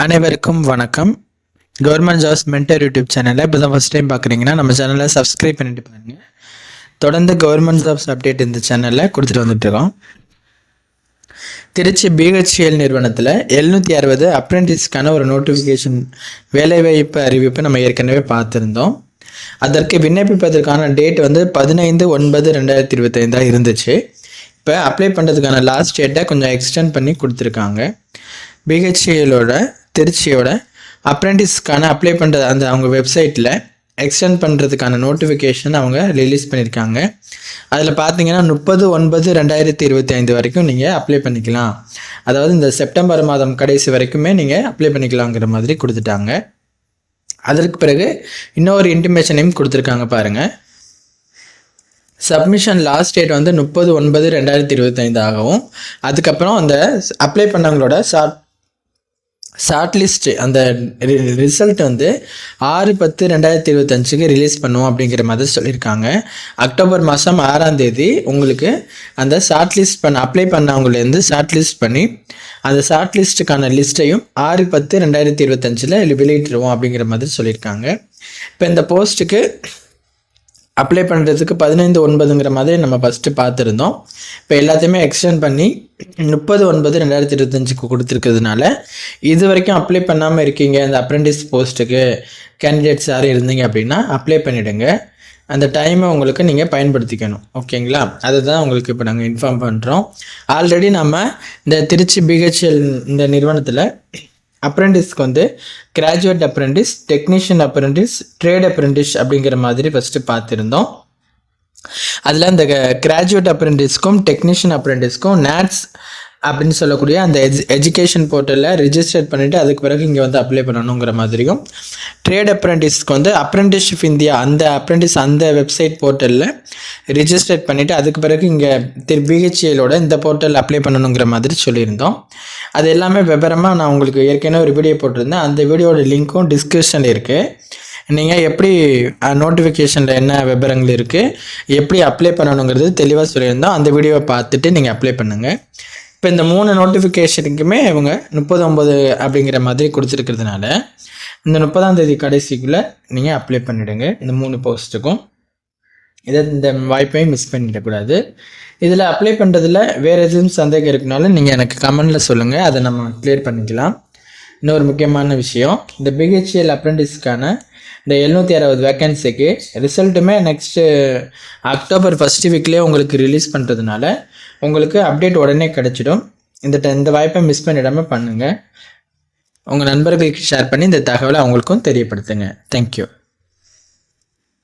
அனைவருக்கும் வணக்கம். Government jobs mentor YouTube சேனலை இப்போ தான் ஃபஸ்ட் டைம் பார்க்குறீங்கன்னா நம்ம சேனலை சப்ஸ்கிரைப் பண்ணிட்டு பாருங்க. தொடர்ந்து கவர்மெண்ட் ஜாப்ஸ் அப்டேட் இந்த சேனலில் கொடுத்துட்டு வந்துட்டுருக்கோம். திருச்சி பிஹெச்எல் நிறுவனத்தில் 760 அப்ரெண்டிஸ்க்கான ஒரு நோட்டிஃபிகேஷன் வேலைவாய்ப்பு அறிவிப்பு நம்ம ஏற்கனவே பார்த்துருந்தோம். அதற்கு விண்ணப்பிப்பதற்கான டேட் 15/9/2025 இருந்துச்சு. இப்போ அப்ளை பண்ணுறதுக்கான லாஸ்ட் டேட்டை கொஞ்சம் எக்ஸ்டெண்ட் பண்ணி கொடுத்துருக்காங்க. பிஹெச்எலோட திருச்சியோட அப்ரெண்டிஸ்க்கான அப்ளை பண்ணுறது அந்த அவங்க வெப்சைட்டில் எக்ஸ்டெண்ட் பண்ணுறதுக்கான நோட்டிஃபிகேஷன் அவங்க ரிலீஸ் பண்ணியிருக்காங்க. அதில் பார்த்தீங்கன்னா 30/9/2025 வரைக்கும் நீங்கள் அப்ளை பண்ணிக்கலாம். அதாவது இந்த செப்டம்பர் மாதம் கடைசி வரைக்குமே நீங்கள் அப்ளை பண்ணிக்கலாங்கிற மாதிரி கொடுத்துட்டாங்க. அதற்கு பிறகு இன்னொரு இன்டிமேஷனையும் கொடுத்துருக்காங்க பாருங்கள். சப்மிஷன் லாஸ்ட் டேட் 30/9/2025 ஆகவும், அதுக்கப்புறம் அந்த அப்ளை பண்ணவங்களோட ஷார்ட் லிஸ்ட் அந்த ரிசல்ட் 6/10/2025 ரிலீஸ் பண்ணுவோம் அப்படிங்கிற மாதிரி சொல்லியிருக்காங்க. அக்டோபர் மாதம் 6ஆம் தேதி உங்களுக்கு அந்த ஷார்ட் லிஸ்ட் அப்ளை பண்ணவங்களேருந்து ஷார்ட் லிஸ்ட் பண்ணி அந்த ஷார்ட் லிஸ்ட்டுக்கான லிஸ்ட்டையும் 6/10/2025 வெளியிட்டுருவோம் அப்படிங்கிற மாதிரி சொல்லியிருக்காங்க. இப்போ இந்த போஸ்ட்டுக்கு அப்ளை பண்ணுறதுக்கு 15/9 மாதிரி நம்ம ஃபஸ்ட்டு பார்த்துருந்தோம். இப்போ எல்லாத்தையுமே எக்ஸ்டெண்ட் பண்ணி 30/9/2025 கொடுத்துருக்கிறதுனால இது வரைக்கும் அப்ளை பண்ணாமல் இருக்கீங்க அந்த அப்ரெண்டிஸ் போஸ்ட்டுக்கு கேண்டிடேட்ஸ் யாரும் இருந்தீங்க அப்படின்னா அப்ளை பண்ணிவிடுங்க. அந்த டைமை உங்களுக்கு நீங்கள் பயன்படுத்திக்கணும். ஓகேங்களா? அதுதான் உங்களுக்கு இப்போ நாங்கள் இன்ஃபார்ம் பண்ணுறோம். ஆல்ரெடி நம்ம இந்த திருச்சி பிஹெச்எல் இந்த நிறுவனத்தில் அப்ரெண்டிஸ்க்கு graduate apprentice, technician apprentice, trade apprentice அப்படிங்கிற மாதிரி ஃபஸ்ட்டு பார்த்துருந்தோம். அதில் அந்த கிராஜுவேட் அப்ரெண்டிஸ்க்கும் டெக்னீஷியன் அப்ரெண்டிஸ்க்கும் நேட்ஸ் அப்படின்னு சொல்லக்கூடிய அந்த எஜுகேஷன் போர்ட்டலில் ரிஜிஸ்டர் பண்ணிவிட்டு அதுக்கு பிறகு இங்கே அப்ளை பண்ணணுங்கிற மாதிரியும், ட்ரேட் அப்ரெண்டிஸ்க்கு அப்ரெண்டிஸ்ஷிப் இந்தியா அந்த அப்ரெண்டிஸ் அந்த வெப்சைட் போர்ட்டலில் ரிஜிஸ்டர் பண்ணிவிட்டு அதுக்கு பிறகு இங்கே பிஹெச்எலோட இந்த போர்ட்டல் அப்ளை பண்ணணுங்கிற மாதிரி சொல்லியிருந்தோம். அது எல்லாமே விவரமாக நான் உங்களுக்கு ஏற்கனவே ஒரு வீடியோ போட்டிருந்தேன். அந்த வீடியோட லிங்க்கும் டிஸ்கிரிப்ஷனில் இருக்குது. நீங்கள் எப்படி நோட்டிஃபிகேஷனில் என்ன விவரங்கள் இருக்குது, எப்படி அப்ளை பண்ணணுங்கிறது தெளிவாக சொல்லியிருந்தோம். அந்த வீடியோவை பார்த்துட்டு நீங்கள் அப்ளை பண்ணுங்கள். இப்போ இந்த 3 நோட்டிஃபிகேஷனுக்குமே இவங்க 30/9 அப்படிங்கிற மாதிரி கொடுத்துருக்கிறதுனால இந்த 30ஆம் தேதி கடைசிக்குள்ளே நீங்கள் அப்ளை பண்ணிவிடுங்க இந்த 3 போஸ்ட்டுக்கும். இந்த வாய்ப்பையும் மிஸ் பண்ணிடக்கூடாது. இதில் அப்ளை பண்ணுறதுல வேறு எதுவும் சந்தேகம் இருக்குனாலும் நீங்கள் எனக்கு கமெண்டில் சொல்லுங்கள், அதை நம்ம கிளியர் பண்ணிக்கலாம். இன்னொரு முக்கியமான விஷயம், இந்த பிஹெச்எல் அப்ரெண்டிஸ்க்கான இந்த 760 வேக்கன்சிக்கு ரிசல்ட்டுமே நெக்ஸ்ட்டு அக்டோபர் ஃபஸ்ட் வீக்லேயே உங்களுக்கு ரிலீஸ் பண்ணுறதுனால உங்களுக்கு அப்டேட் உடனே கிடச்சிடும். இந்த வாய்ப்பை மிஸ் பண்ணிடாமல் பண்ணுங்கள். உங்கள் நண்பர்களுக்கு ஷேர் பண்ணி இந்த தகவலை அவங்களுக்கும் தெரியப்படுத்துங்க. தேங்க்யூ.